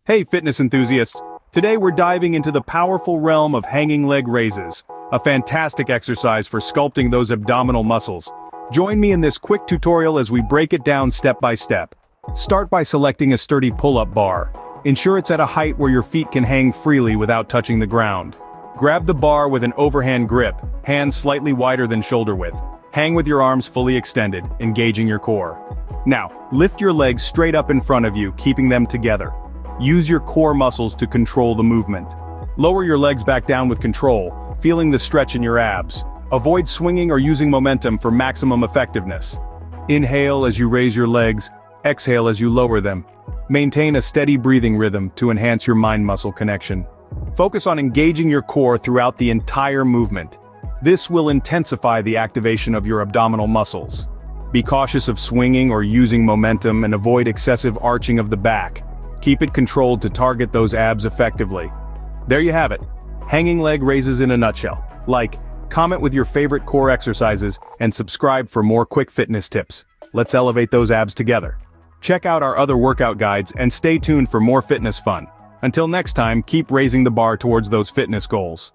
Hey fitness enthusiasts! Today we're diving into the powerful realm of hanging leg raises, a fantastic exercise for sculpting those abdominal muscles. Join me in this quick tutorial as we break it down step by step. Start by selecting a sturdy pull-up bar. Ensure it's at a height where your feet can hang freely without touching the ground. Grab the bar with an overhand grip, hands slightly wider than shoulder width. Hang with your arms fully extended, engaging your core. Now, lift your legs straight up in front of you, keeping them together. Use your core muscles to control the movement. Lower your legs back down with control, feeling the stretch in your abs. Avoid swinging or using momentum for maximum effectiveness. Inhale as you raise your legs, exhale as you lower them. Maintain a steady breathing rhythm to enhance your mind-muscle connection. Focus on engaging your core throughout the entire movement. This will intensify the activation of your abdominal muscles. Be cautious of swinging or using momentum and avoid excessive arching of the back. Keep it controlled to target those abs effectively. There you have it. Hanging leg raises in a nutshell. Like, comment with your favorite core exercises, and subscribe for more quick fitness tips. Let's elevate those abs together. Check out our other workout guides and stay tuned for more fitness fun. Until next time, keep raising the bar towards those fitness goals.